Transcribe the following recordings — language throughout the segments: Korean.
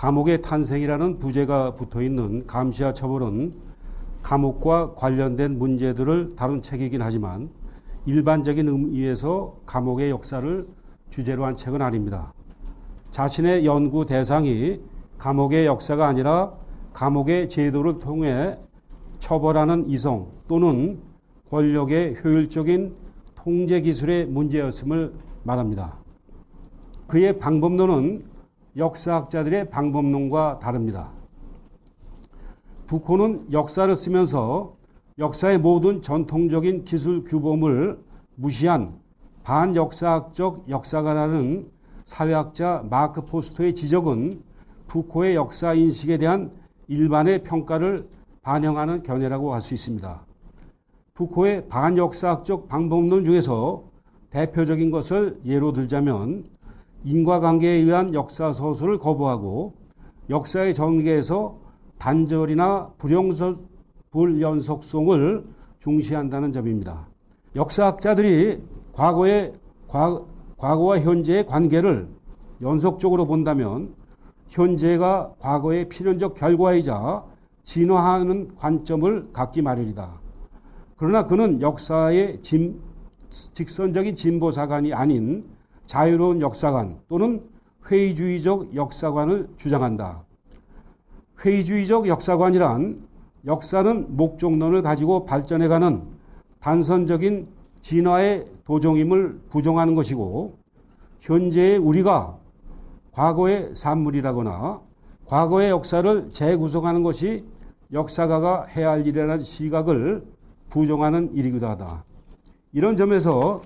감옥의 탄생이라는 부제가 붙어있는 감시와 처벌은 감옥과 관련된 문제들을 다룬 책이긴 하지만 일반적인 의미에서 감옥의 역사를 주제로 한 책은 아닙니다. 자신의 연구 대상이 감옥의 역사가 아니라 감옥의 제도를 통해 처벌하는 이성 또는 권력의 효율적인 통제 기술의 문제였음을 말합니다. 그의 방법론은 역사학자들의 방법론과 다릅니다. 부코는 역사를 쓰면서 역사의 모든 전통적인 기술 규범을 무시한 반역사학적 역사가라는 사회학자 마크 포스터의 지적은 부코의 역사 인식에 대한 일반의 평가를 반영하는 견해라고 할 수 있습니다. 부코의 반역사학적 방법론 중에서 대표적인 것을 예로 들자면 인과관계에 의한 역사서술을 거부하고 역사의 전개에서 단절이나 불연속성을 중시한다는 점입니다. 역사학자들이 과거와 현재의 관계를 연속적으로 본다면 현재가 과거의 필연적 결과이자 진화하는 관점을 갖기 마련이다. 그러나 그는 역사의 직선적인 진보사관이 아닌 자유로운 역사관 또는 회의주의적 역사관을 주장한다. 회의주의적 역사관이란 역사는 목적론을 가지고 발전해가는 단선적인 진화의 도종임을 부정하는 것이고 현재의 우리가 과거의 산물이라거나 과거의 역사를 재구성하는 것이 역사가가 해야 할 일이라는 시각을 부정하는 일이기도 하다. 이런 점에서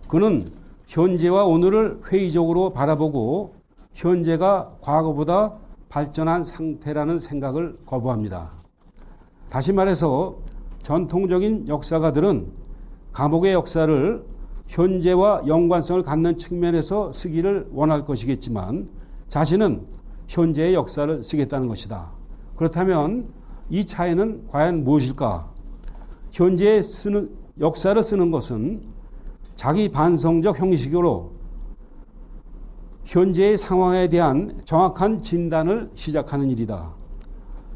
그는 현재와 오늘을 회의적으로 바라보고 현재가 과거보다 발전한 상태라는 생각을 거부합니다. 다시 말해서 전통적인 역사가들은 감옥의 역사를 현재와 연관성을 갖는 측면에서 쓰기를 원할 것이겠지만 자신은 현재의 역사를 쓰겠다는 것이다. 그렇다면 이 차이는 과연 무엇일까? 현재에 역사를 쓰는 것은 자기 반성적 형식으로 현재의 상황에 대한 정확한 진단을 시작하는 일이다.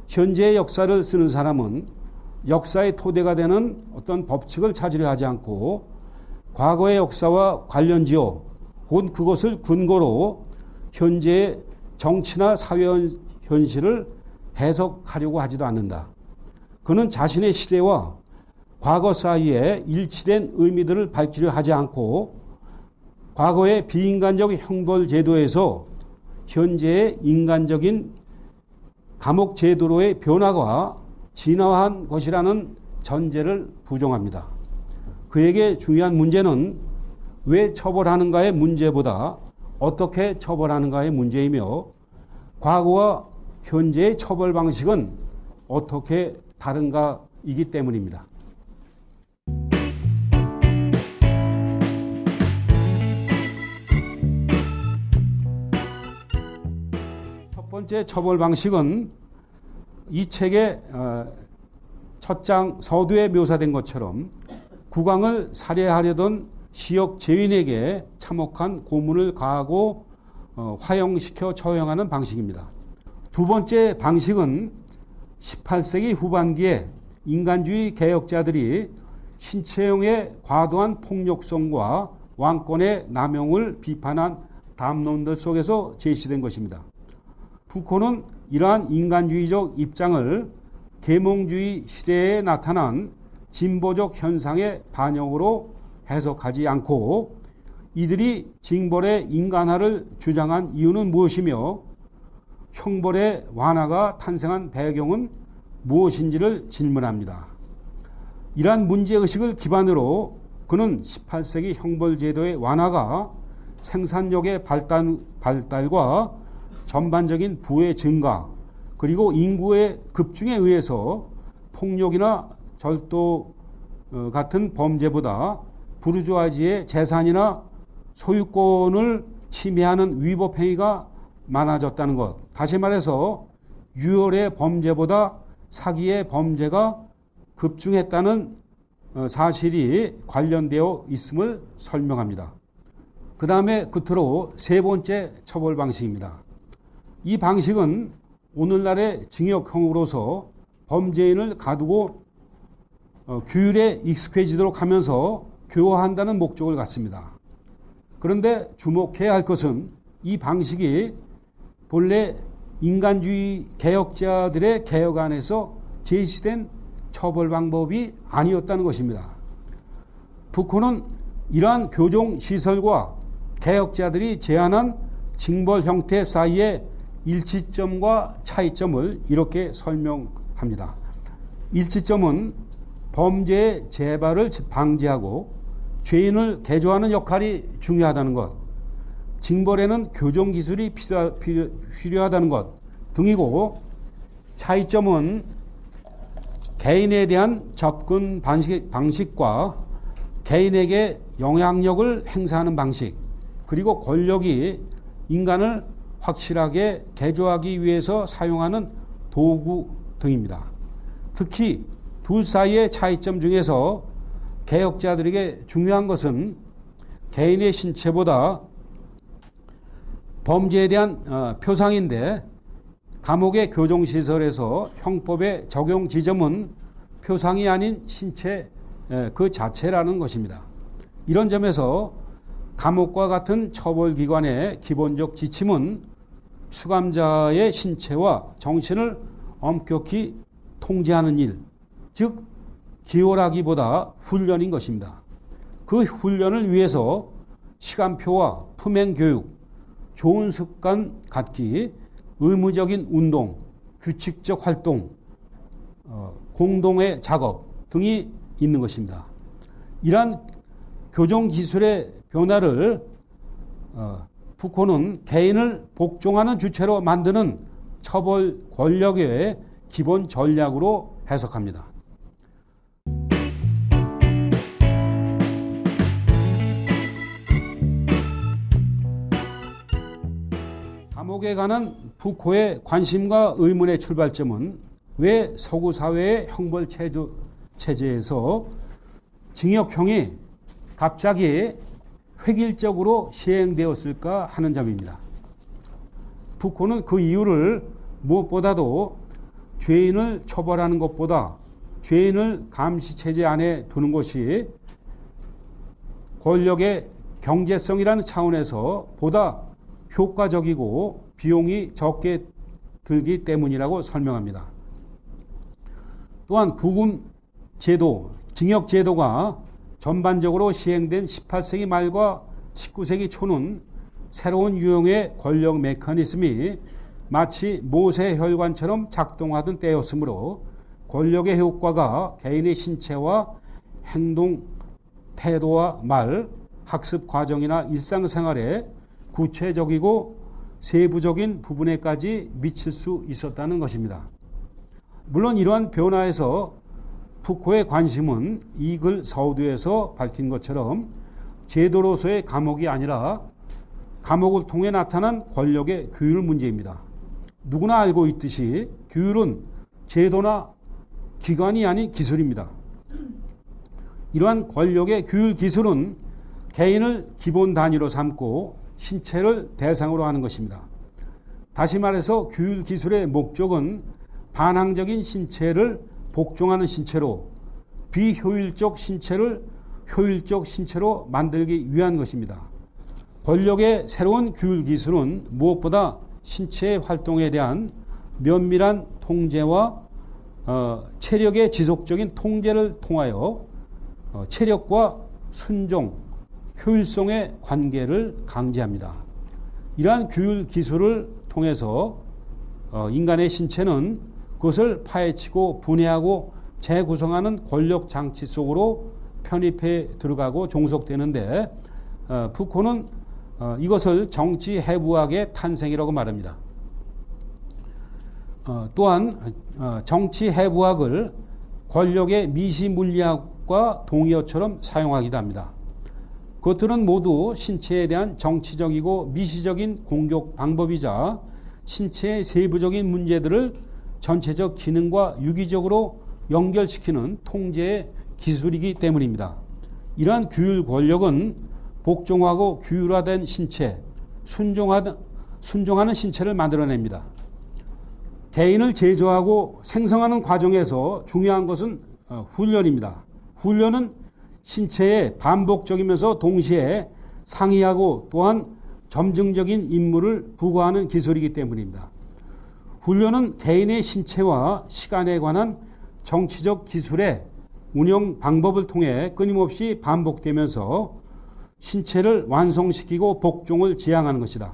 현재의 역사를 쓰는 사람은 역사의 토대가 되는 어떤 법칙을 찾으려 하지 않고 과거의 역사와 관련지어 혹은 그것을 근거로 현재의 정치나 사회 현실을 해석하려고 하지도 않는다. 그는 자신의 시대와 과거 사이에 일치된 의미들을 밝히려 하지 않고 과거의 비인간적 형벌 제도에서 현재의 인간적인 감옥 제도로의 변화가 진화한 것이라는 전제를 부정합니다. 그에게 중요한 문제는 왜 처벌하는가의 문제보다 어떻게 처벌하는가의 문제이며 과거와 현재의 처벌 방식은 어떻게 다른가이기 때문입니다. 첫 번째 처벌 방식은 이 책의 첫 장 서두에 묘사된 것처럼 국왕을 살해하려던 시역 죄인에게 참혹한 고문을 가하고 화형시켜 처형하는 방식입니다. 두 번째 방식은 18세기 후반기에 인간주의 개혁자들이 신체형의 과도한 폭력성과 왕권의 남용을 비판한 담론들 속에서 제시된 것입니다. 푸코는 이러한 인간주의적 입장을 계몽주의 시대에 나타난 진보적 현상의 반영으로 해석하지 않고 이들이 징벌의 인간화를 주장한 이유는 무엇이며 형벌의 완화가 탄생한 배경은 무엇인지를 질문합니다. 이러한 문제의식을 기반으로 그는 18세기 형벌제도의 완화가 생산력의 발달과 전반적인 부의 증가 그리고 인구의 급증에 의해서 폭력이나 절도 같은 범죄보다 부르주아지의 재산이나 소유권을 침해하는 위법 행위가 많아졌다는 것. 다시 말해서 유혈의 범죄보다 사기의 범죄가 급증했다는 사실이 관련되어 있음을 설명합니다. 그 다음에 끝으로 세 번째 처벌 방식입니다. 이 방식은 오늘날의 징역형으로서 범죄인을 가두고 규율에 익숙해지도록 하면서 교화한다는 목적을 갖습니다. 그런데 주목해야 할 것은 이 방식이 본래 인간주의 개혁자들의 개혁 안에서 제시된 처벌 방법이 아니었다는 것입니다. 푸코는 이러한 교정시설과 개혁자들이 제안한 징벌 형태 사이의 일치점과 차이점을 이렇게 설명합니다. 일치점은 범죄의 재발을 방지하고 죄인을 개조하는 역할이 중요하다는 것, 징벌에는 교정기술이 필요하다는 것 등이고, 차이점은 개인에 대한 접근 방식과 개인에게 영향력을 행사하는 방식, 그리고 권력이 인간을 확실하게 개조하기 위해서 사용하는 도구 등입니다. 특히 둘 사이의 차이점 중에서 개혁자들에게 중요한 것은 개인의 신체보다 범죄에 대한 표상인데, 감옥의 교정시설에서 형법의 적용 지점은 표상이 아닌 신체 그 자체라는 것입니다. 이런 점에서 감옥과 같은 처벌기관의 기본적 지침은 수감자의 신체와 정신을 엄격히 통제하는 일, 즉 기호라기보다 훈련인 것입니다. 그 훈련을 위해서 시간표와 품행교육, 좋은 습관 갖기, 의무적인 운동, 규칙적 활동, 공동의 작업 등이 있는 것입니다. 이러한 교정기술의 변화를 푸코는 개인을 복종하는 주체로 만드는 처벌 권력의 기본 전략으로 해석합니다. 감옥에 관한 푸코의 관심과 의문의 출발점은 왜 서구 사회의 형벌 체제에서 징역형이 갑자기 획일적으로 시행되었을까 하는 점입니다. 푸코는 그 이유를 무엇보다도 죄인을 처벌하는 것보다 죄인을 감시체제 안에 두는 것이 권력의 경제성이라는 차원에서 보다 효과적이고 비용이 적게 들기 때문이라고 설명합니다. 또한 구금 제도, 징역 제도가 전반적으로 시행된 18세기 말과 19세기 초는 새로운 유형의 권력 메커니즘이 마치 모세 혈관처럼 작동하던 때였으므로 권력의 효과가 개인의 신체와 행동, 태도와 말, 학습 과정이나 일상생활에 구체적이고 세부적인 부분에까지 미칠 수 있었다는 것입니다. 물론 이러한 변화에서 푸코의 관심은 이 글 서두에서 밝힌 것처럼 제도로서의 감옥이 아니라 감옥을 통해 나타난 권력의 규율 문제입니다. 누구나 알고 있듯이 규율은 제도나 기관이 아닌 기술입니다. 이러한 권력의 규율 기술은 개인을 기본 단위로 삼고 신체를 대상으로 하는 것입니다. 다시 말해서 규율 기술의 목적은 반항적인 신체를 복종하는 신체로, 비효율적 신체를 효율적 신체로 만들기 위한 것입니다. 권력의 새로운 규율 기술은 무엇보다 신체의 활동에 대한 면밀한 통제와 체력의 지속적인 통제를 통하여 체력과 순종, 효율성의 관계를 강제합니다. 이러한 규율 기술을 통해서 인간의 신체는 그것을 파헤치고 분해하고 재구성하는 권력 장치 속으로 편입해 들어가고 종속되는데, 푸코는 이것을 정치 해부학의 탄생이라고 말합니다. 또한 정치 해부학을 권력의 미시 물리학과 동의어처럼 사용하기도 합니다. 그것들은 모두 신체에 대한 정치적이고 미시적인 공격 방법이자 신체의 세부적인 문제들을 전체적 기능과 유기적으로 연결시키는 통제의 기술이기 때문입니다. 이러한 규율 권력은 복종하고 규율화된 신체, 순종하는 신체를 만들어냅니다. 개인을 제조하고 생성하는 과정에서 중요한 것은 훈련입니다. 훈련은 신체에 반복적이면서 동시에 상이하고 또한 점증적인 임무를 부과하는 기술이기 때문입니다. 훈련은 개인의 신체와 시간에 관한 정치적 기술의 운영 방법을 통해 끊임없이 반복되면서 신체를 완성시키고 복종을 지향하는 것이다.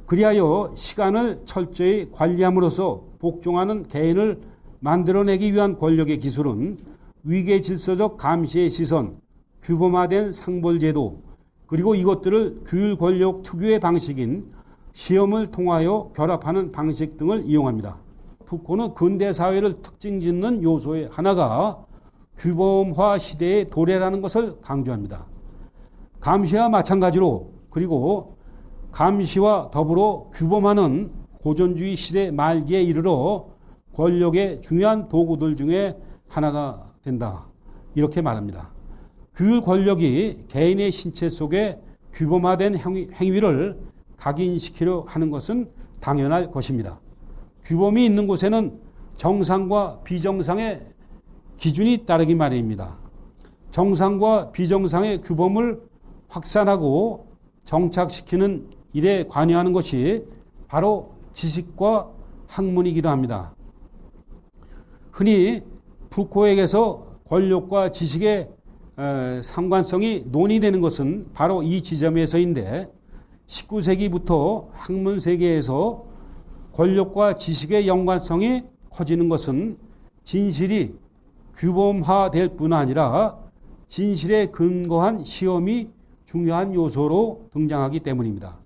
그리하여 시간을 철저히 관리함으로써 복종하는 개인을 만들어내기 위한 권력의 기술은 위계 질서적 감시의 시선, 규범화된 상벌제도, 그리고 이것들을 규율 권력 특유의 방식인 시험을 통하여 결합하는 방식 등을 이용합니다. 푸코는 근대 사회를 특징짓는 요소의 하나가 규범화 시대의 도래라는 것을 강조합니다. 감시와 마찬가지로 그리고 감시와 더불어 규범화는 고전주의 시대 말기에 이르러 권력의 중요한 도구들 중에 하나가 된다. 이렇게 말합니다. 규율 권력이 개인의 신체 속에 규범화된 행위를 각인시키려 하는 것은 당연할 것입니다. 규범이 있는 곳에는 정상과 비정상의 기준이 따르기 마련입니다. 정상과 비정상의 규범을 확산하고 정착시키는 일에 관여하는 것이 바로 지식과 학문이기도 합니다. 흔히 푸코에게서 권력과 지식의 상관성이 논의되는 것은 바로 이 지점에서인데 19세기부터 학문 세계에서 권력과 지식의 연관성이 커지는 것은 진실이 규범화될 뿐 아니라 진실에 근거한 시험이 중요한 요소로 등장하기 때문입니다.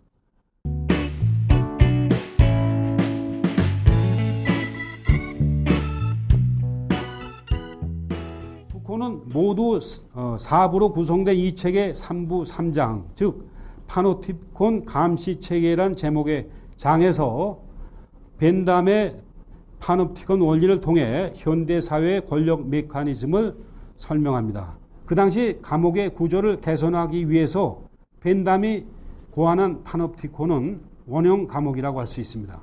푸코는 모두 4부로 구성된 이 책의 3부 3장, 즉 파노티콘 감시체계란 제목의 장에서 벤담의 파놉티콘 원리를 통해 현대사회의 권력 메커니즘을 설명합니다. 그 당시 감옥의 구조를 개선하기 위해서 벤담이 고안한 파놉티콘은 원형 감옥이라고 할 수 있습니다.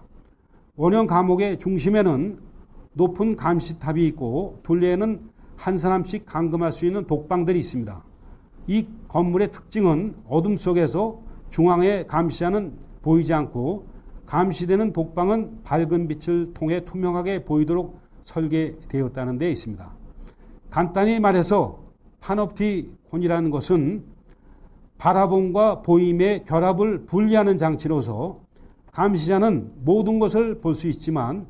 원형 감옥의 중심에는 높은 감시탑이 있고 둘레에는 한 사람씩 감금할 수 있는 독방들이 있습니다. 이 건물의 특징은 어둠 속에서 중앙에 감시자는 보이지 않고 감시되는 독방은 밝은 빛을 통해 투명하게 보이도록 설계되었다는 데 있습니다. 간단히 말해서 파놉티콘이라는 것은 바라봄과 보임의 결합을 분리하는 장치로서 감시자는 모든 것을 볼 수 있지만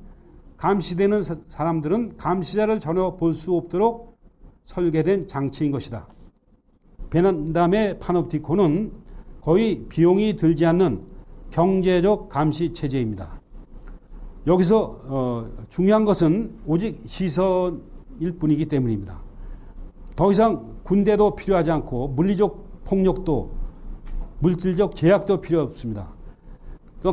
감시되는 사람들은 감시자를 전혀 볼 수 없도록 설계된 장치인 것이다. 벤담의 파놉티콘은 거의 비용이 들지 않는 경제적 감시 체제입니다. 여기서 중요한 것은 오직 시선일 뿐이기 때문입니다. 더 이상 군대도 필요하지 않고 물리적 폭력도 물질적 제약도 필요 없습니다.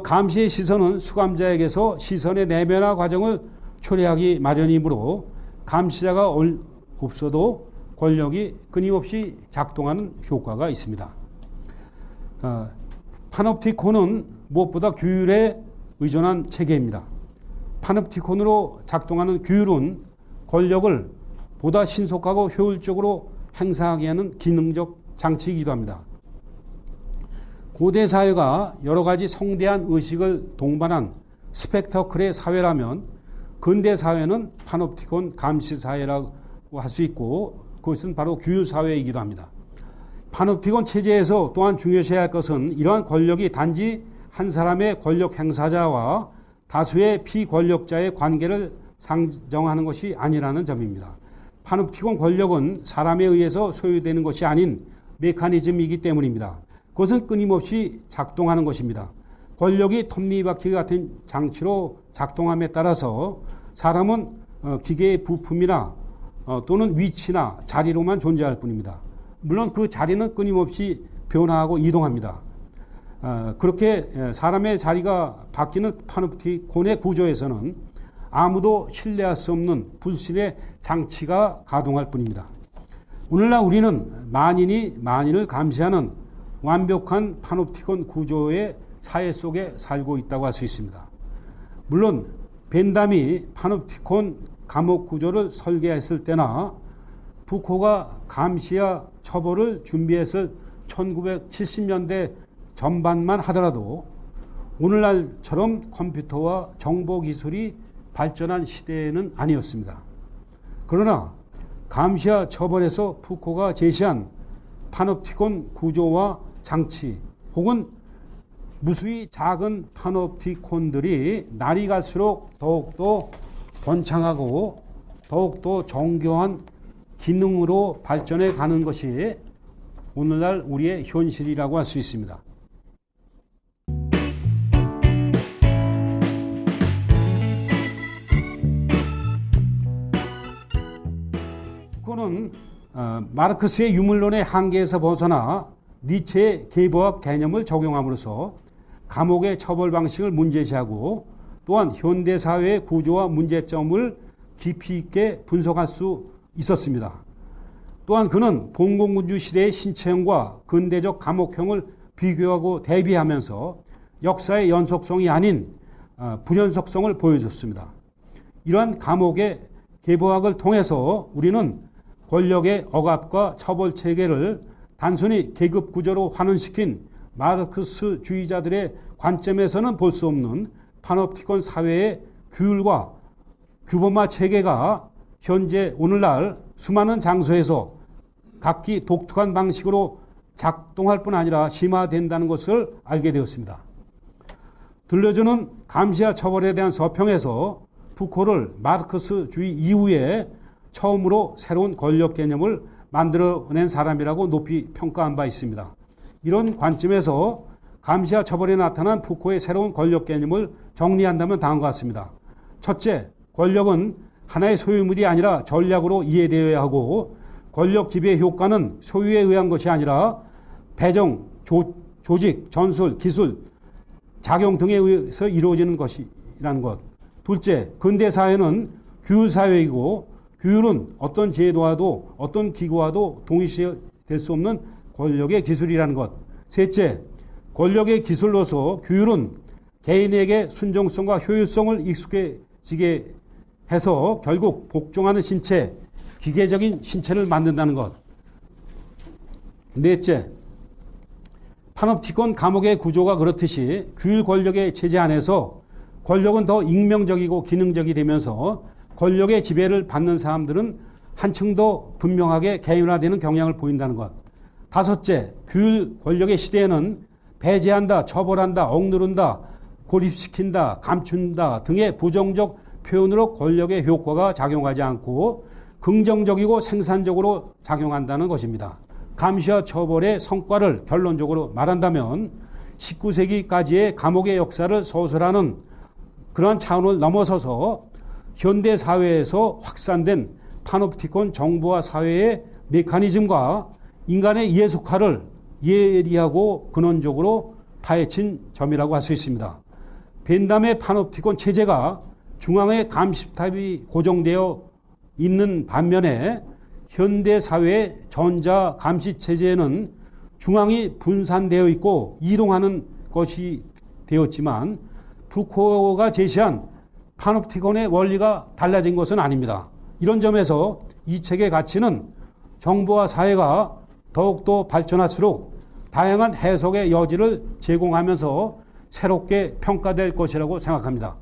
감시의 시선은 수감자에게서 시선의 내면화 과정을 초래하기 마련이므로 감시자가 없어도 권력이 끊임없이 작동하는 효과가 있습니다. 파놉티콘은 무엇보다 규율에 의존한 체계입니다. 파놉티콘으로 작동하는 규율은 권력을 보다 신속하고 효율적으로 행사하게 하는 기능적 장치이기도 합니다. 고대 사회가 여러 가지 성대한 의식을 동반한 스펙터클의 사회라면 근대 사회는 파놉티콘 감시 사회라고 할 수 있고 그것은 바로 규율 사회이기도 합니다. 파놉티콘 체제에서 또한 중요시해야 할 것은 이러한 권력이 단지 한 사람의 권력 행사자와 다수의 피권력자의 관계를 상정하는 것이 아니라는 점입니다. 파놉티콘 권력은 사람에 의해서 소유되는 것이 아닌 메커니즘이기 때문입니다. 그것은 끊임없이 작동하는 것입니다. 권력이 톱니바퀴 같은 장치로 작동함에 따라서 사람은 기계의 부품이나 또는 위치나 자리로만 존재할 뿐입니다. 물론 그 자리는 끊임없이 변화하고 이동합니다. 그렇게 사람의 자리가 바뀌는 파놉티콘의 구조에서는 아무도 신뢰할 수 없는 불신의 장치가 가동할 뿐입니다. 오늘날 우리는 만인이 만인을 감시하는 완벽한 파놉티콘 구조에 사회 속에 살고 있다고 할 수 있습니다. 물론 벤담이 파놉티콘 감옥 구조를 설계했을 때나 푸코가 감시와 처벌을 준비했을 1970년대 전반만 하더라도 오늘날처럼 컴퓨터와 정보기술이 발전한 시대는 아니었습니다. 그러나 감시와 처벌에서 푸코가 제시한 파놉티콘 구조와 장치 혹은 무수히 작은 파놉티콘들이 날이 갈수록 더욱더 번창하고 더욱더 정교한 기능으로 발전해 가는 것이 오늘날 우리의 현실이라고 할 수 있습니다. 그거는 마르크스의 유물론의 한계에서 벗어나 니체의 계보학 개념을 적용함으로써 감옥의 처벌 방식을 문제시하고 또한 현대사회의 구조와 문제점을 깊이 있게 분석할 수 있었습니다. 또한 그는 봉건군주 시대의 신체형과 근대적 감옥형을 비교하고 대비하면서 역사의 연속성이 아닌 불연속성을 보여줬습니다. 이러한 감옥의 계보학을 통해서 우리는 권력의 억압과 처벌 체계를 단순히 계급 구조로 환원시킨 마르크스주의자들의 관점에서는 볼 수 없는 파놉티콘 사회의 규율과 규범화 체계가 현재 오늘날 수많은 장소에서 각기 독특한 방식으로 작동할 뿐 아니라 심화된다는 것을 알게 되었습니다. 들려주는 감시와 처벌에 대한 서평에서 푸코를 마르크스주의 이후에 처음으로 새로운 권력 개념을 만들어낸 사람이라고 높이 평가한 바 있습니다. 이런 관점에서 감시와 처벌에 나타난 푸코의 새로운 권력 개념을 정리한다면 다음과 같습니다. 첫째, 권력은 하나의 소유물이 아니라 전략으로 이해되어야 하고 권력 지배의 효과는 소유에 의한 것이 아니라 배정, 조직, 전술, 기술, 작용 등에 의해서 이루어지는 것이라는 것. 둘째, 근대 사회는 규율 사회이고 규율은 어떤 제도와도 어떤 기구와도 동일시될 수 없는 권력의 기술이라는 것. 셋째, 권력의 기술로서 규율은 개인에게 순종성과 효율성을 익숙해지게 해서 결국 복종하는 신체, 기계적인 신체를 만든다는 것. 넷째, 파놉티콘 감옥의 구조가 그렇듯이 규율 권력의 체제 안에서 권력은 더 익명적이고 기능적이 되면서 권력의 지배를 받는 사람들은 한층 더 분명하게 개인화되는 경향을 보인다는 것. 다섯째, 규율 권력의 시대에는 배제한다, 처벌한다, 억누른다, 고립시킨다, 감춘다 등의 부정적 표현으로 권력의 효과가 작용하지 않고 긍정적이고 생산적으로 작용한다는 것입니다. 감시와 처벌의 성과를 결론적으로 말한다면 19세기까지의 감옥의 역사를 서술하는 그러한 차원을 넘어서서 현대 사회에서 확산된 파놉티콘 정보화 사회의 메커니즘과 인간의 예속화를 예리하고 근원적으로 파헤친 점이라고 할 수 있습니다. 벤담의 파놉티콘 체제가 중앙에 감시탑이 고정되어 있는 반면에 현대 사회의 전자 감시 체제에는 중앙이 분산되어 있고 이동하는 것이 되었지만 푸코가 제시한 파놉티콘의 원리가 달라진 것은 아닙니다. 이런 점에서 이 책의 가치는 정보화 사회가 더욱더 발전할수록 다양한 해석의 여지를 제공하면서 새롭게 평가될 것이라고 생각합니다.